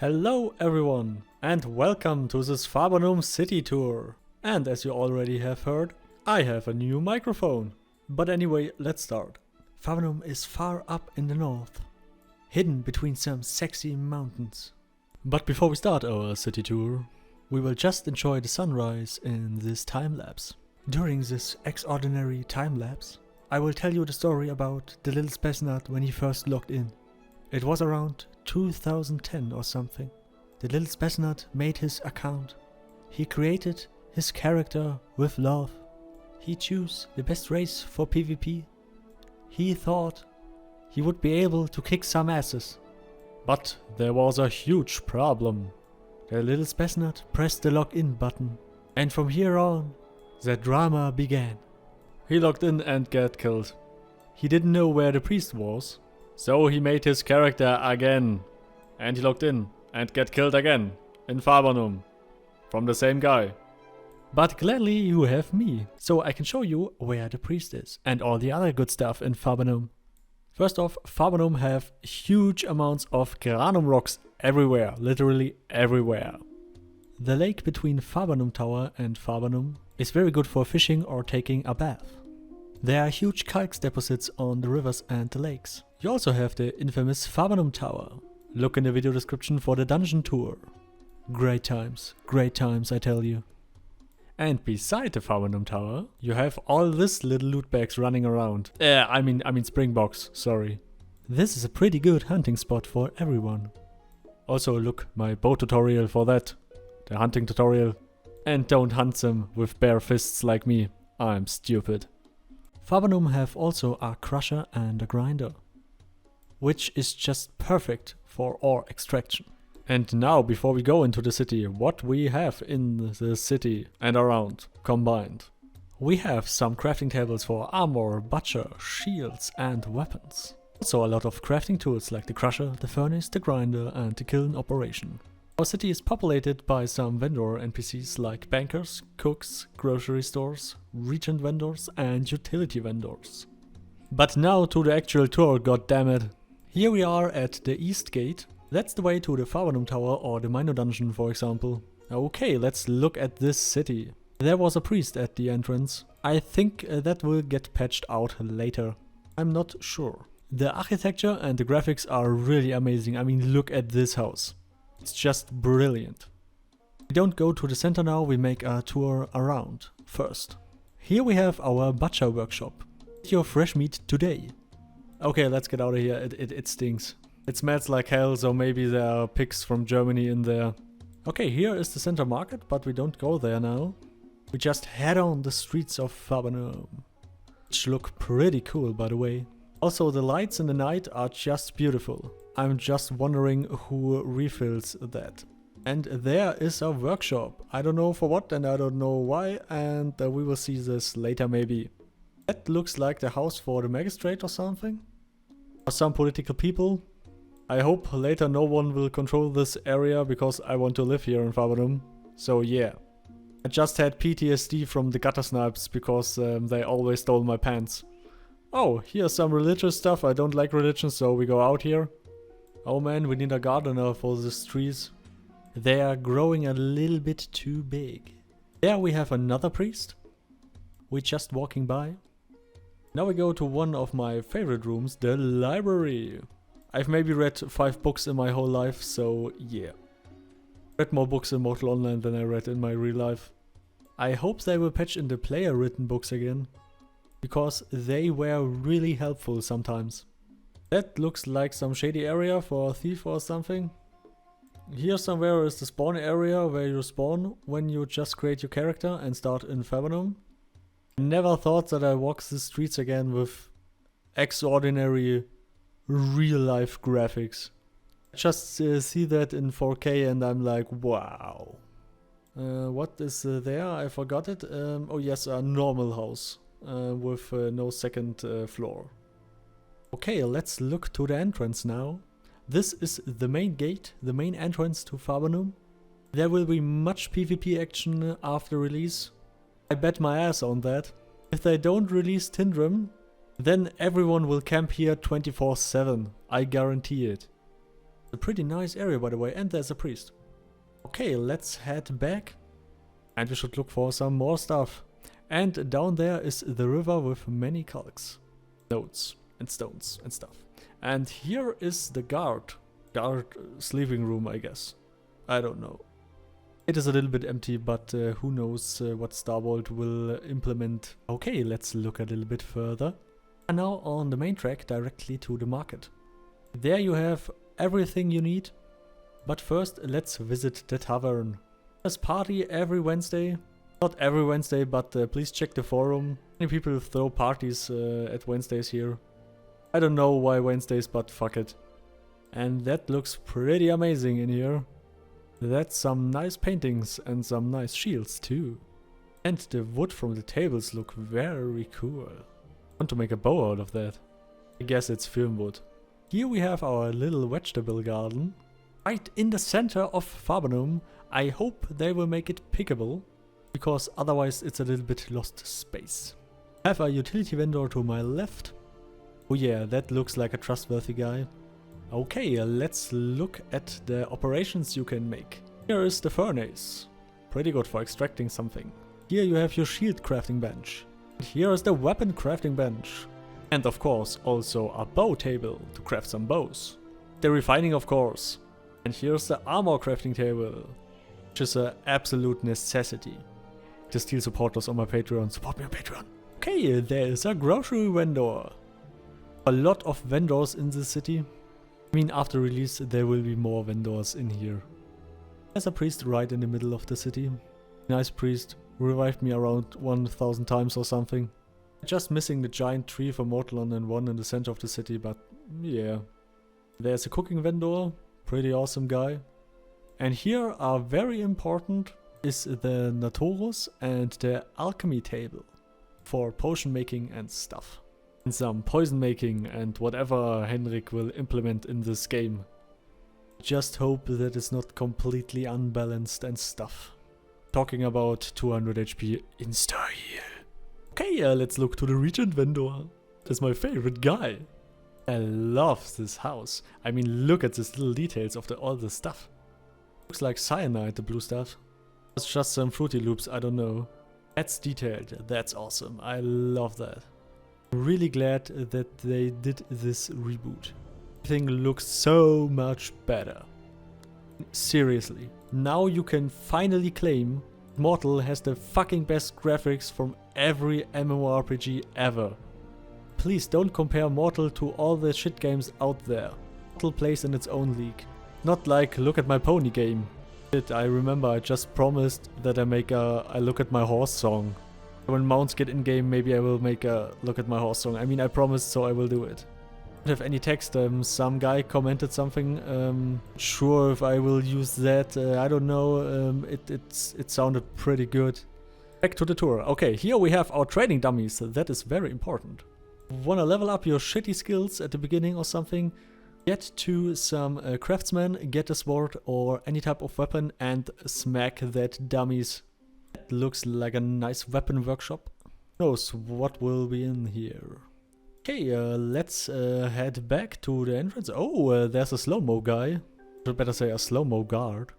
Hello everyone and welcome to this Fabernum city tour. And as you already have heard, I have a new microphone. But anyway, let's start. Fabernum is far up in the north, hidden between some sexy mountains. But before we start our city tour, we will just enjoy the sunrise in this time lapse. During this extraordinary time lapse, I will tell you the story about the little Spesnat when he first logged in. It was around 2010 or something. The little Spesnat made his account. He created his character with love. He chose the best race for PvP. He thought he would be able to kick some asses. But there was a huge problem. The little Spesnat pressed the login button, and from here on, the drama began. He logged in and got killed. He didn't know where the priest was, so he made his character again. And he logged in and got killed again in Fabernum from the same guy. But gladly you have me, so I can show you where the priest is and all the other good stuff in Fabernum. First off, Fabernum have huge amounts of Granum Rocks everywhere, literally everywhere. The lake between Fabernum Tower and Fabernum is very good for fishing or taking a bath. There are huge calx deposits on the rivers and the lakes. You also have the infamous Fabernum Tower. Look in the video description for the dungeon tour. Great times I tell you. And beside the Fabernum Tower, you have all this little loot bags running around. I mean Springboks, sorry. This is a pretty good hunting spot for everyone. Also look, my bow tutorial for that. The hunting tutorial. And don't hunt them with bare fists like me. I'm stupid. Fabernum have also a crusher and a grinder, which is just perfect for ore extraction. And now, before we go into the city, what we have in the city and around combined. We have some crafting tables for armor, butcher, shields and weapons. Also a lot of crafting tools like the crusher, the furnace, the grinder and the kiln operation. Our city is populated by some vendor NPCs like bankers, cooks, grocery stores, regent vendors and utility vendors. But now to the actual tour, goddammit. Here we are at the east gate. That's the way to the Fabernum Tower or the Mino dungeon, for example. Okay, let's look at this city. There was a priest at the entrance. I think that will get patched out later. I'm not sure. The architecture and the graphics are really amazing. I mean, look at this house. It's just brilliant. We don't go to the center now, we make a tour around first. Here we have our butcher workshop. Get your fresh meat today. Okay, let's get out of here, it stinks. It smells like hell, so maybe there are pigs from Germany in there. Okay, here is the center market, but we don't go there now. We just head on the streets of Fabernum, which look pretty cool, by the way. Also, the lights in the night are just beautiful. I'm just wondering who refills that. And there is a workshop. I don't know for what and I don't know why, and we will see this later maybe. That looks like the house for the magistrate or something. Or some political people. I hope later no one will control this area because I want to live here in Fabernum. So yeah. I just had PTSD from the gutter snipes because they always stole my pants. Oh, here's some religious stuff. I don't like religion, so we go out here. Oh man, we need a gardener for these trees. They are growing a little bit too big. There we have another priest. We're just walking by. Now we go to one of my favorite rooms, the library. I've maybe read 5 books in my whole life, so yeah. Read more books in Mortal Online than I read in my real life. I hope they will patch in the player written books again, because they were really helpful sometimes. That looks like some shady area for a thief or something. Here somewhere is the spawn area where you spawn when you just create your character and start in Fabernum. I never thought that I walk the streets again with extraordinary real life graphics. I just see that in 4K and I'm like, wow. What is there? I forgot it. Oh yes, a normal house with no second floor. Okay, let's look to the entrance now. This is the main gate, the main entrance to Fabernum. There will be much PvP action after release. I bet my ass on that. If they don't release Tindrim, then everyone will camp here 24/7. I guarantee it. A pretty nice area, by the way, and there's a priest. Okay, let's head back. And we should look for some more stuff. And down there is the river with many calx, notes and stones and stuff. And here is the guard sleeping room, I guess. I don't know. It is a little bit empty, but who knows what Starbolt will implement. Okay, let's look a little bit further. And now on the main track directly to the market. There you have everything you need. But first, let's visit the tavern. There's party every Wednesday. Not every Wednesday, but please check the forum. Many people throw parties at Wednesdays here. I don't know why Wednesdays, but fuck it. And that looks pretty amazing in here. That's some nice paintings and some nice shields too. And the wood from the tables look very cool. I want to make a bow out of that. I guess it's film wood. Here we have our little vegetable garden. Right in the center of Fabernum. I hope they will make it pickable, because otherwise it's a little bit lost space. I have a utility vendor to my left. Oh yeah, that looks like a trustworthy guy. Okay, let's look at the operations you can make. Here is the furnace. Pretty good for extracting something. Here you have your shield crafting bench. And here is the weapon crafting bench. And of course also a bow table to craft some bows. The refining, of course. And here's the armor crafting table, which is an absolute necessity. To still supporters on my Patreon, support me on Patreon. Okay, there is a grocery vendor. A lot of vendors in this city. I mean, after release there will be more vendors in here. There's a priest right in the middle of the city. Nice priest, revived me around 1000 times or something. Just missing the giant tree for Mortlon and one in the center of the city, but yeah. There's a cooking vendor, pretty awesome guy. And here are very important is the Natorus and the alchemy table for potion making and stuff. And some poison making and whatever Henrik will implement in this game. Just hope that it's not completely unbalanced and stuff. Talking about 200 HP insta-heal. Okay, let's look to the regent vendor. That's my favorite guy. I love this house. I mean, look at these little details of all the stuff. Looks like cyanide, the blue stuff. It's just some Fruity Loops, I don't know. That's detailed, that's awesome. I love that. I'm really glad that they did this reboot. Everything looks so much better. Seriously, now you can finally claim Mortal has the fucking best graphics from every MMORPG ever. Please don't compare Mortal to all the shit games out there. Mortal plays in its own league. Not like Look at My Pony game. Shit, I remember I just promised that I make a I Look at My Horse song. When mounts get in game, maybe I will make a Look at My Horse song. I mean, I promised, so I will do it. I don't have any text. Some guy commented something. Sure if I will use that. I don't know. It sounded pretty good. Back to the tour. Okay, here we have our training dummies. That is very important. Wanna level up your shitty skills at the beginning or something? Get to some craftsman, get a sword or any type of weapon and smack that dummies. That looks like a nice weapon workshop. Who knows what will be in here. Okay, let's head back to the entrance. Oh, there's a slow-mo guy. Should better say a slow-mo guard.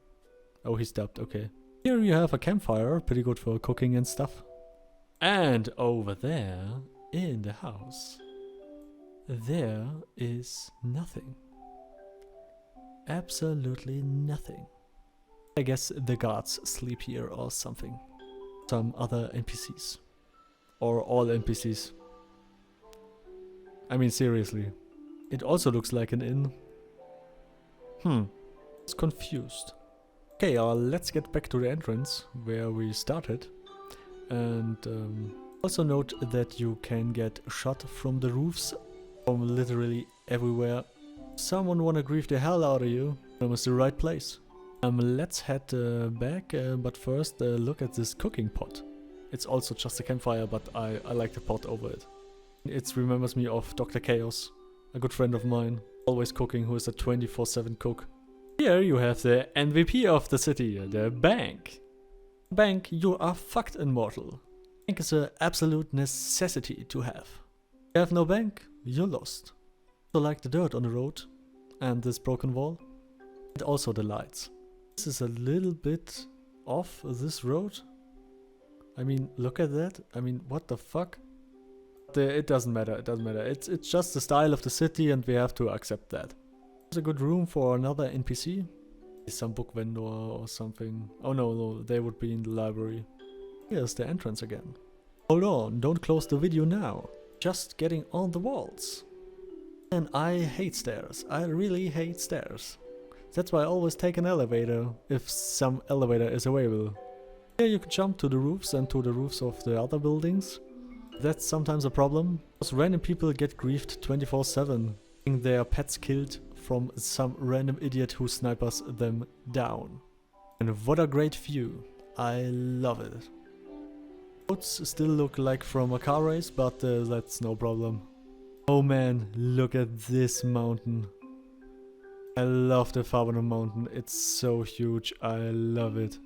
Oh, he stopped, okay. Here you have a campfire, pretty good for cooking and stuff. And over there, in the house, there is nothing. Absolutely nothing. I guess the guards sleep here or something. Some other NPCs. Or all NPCs. I mean, seriously. It also looks like an inn. It's confused. Okay, let's get back to the entrance where we started. And also note that you can get shot from the roofs from literally everywhere. Someone wanna grief the hell out of you. That was the right place. Let's head back, but first look at this cooking pot. It's also just a campfire, but I like the pot over it. It remembers me of Dr. Chaos, a good friend of mine, always cooking, who is a 24/7 cook. Here you have the MVP of the city, the bank. Bank, you are fucked, immortal. Bank is an absolute necessity to have. If you have no bank, you're lost. So like the dirt on the road and this broken wall, And also the lights. This is a little bit off this road. I mean, look at that. I mean, what the fuck? It doesn't matter, it doesn't matter. It's just the style of the city and we have to accept that. There's a good room for another NPC. Some book vendor or something. Oh no, they would be in the library. Here's the entrance again. Hold on, don't close the video now. Just getting on the walls. And I hate stairs. I really hate stairs. That's why I always take an elevator, if some elevator is available. Here you can jump to the roofs and to the roofs of the other buildings. That's sometimes a problem, because random people get griefed 24/7, getting their pets killed from some random idiot who snipers them down. And what a great view. I love it. Roads still look like from a car race, but that's no problem. Oh man, look at this mountain. I love the Fabernum mountain, it's so huge, I love it.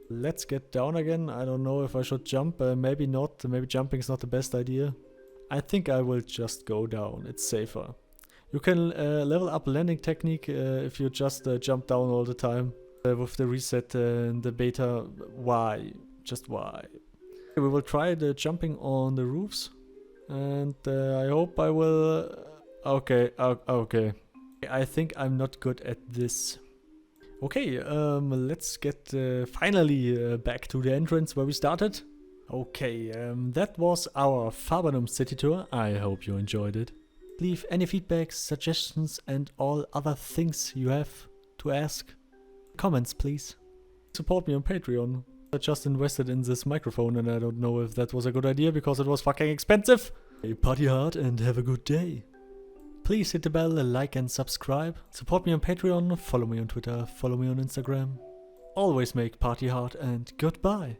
Let's get down again. I don't know if I should jump, maybe not, maybe jumping is not the best idea. I think I will just go down, it's safer. You can level up landing technique if you just jump down all the time. With the reset in the beta, why? Just why? We will try the jumping on the roofs. And I hope I will... okay. I think I'm not good at this. Okay, let's get finally back to the entrance where we started. Okay, that was our Fabernum city tour. I hope you enjoyed it. Leave any feedback, suggestions and all other things you have to ask. Comments, please. Support me on Patreon. I just invested in this microphone and I don't know if that was a good idea because it was fucking expensive. Hey, party hard and have a good day. Please hit the bell, like and subscribe. Support me on Patreon, follow me on Twitter, follow me on Instagram. Always make party hard and goodbye.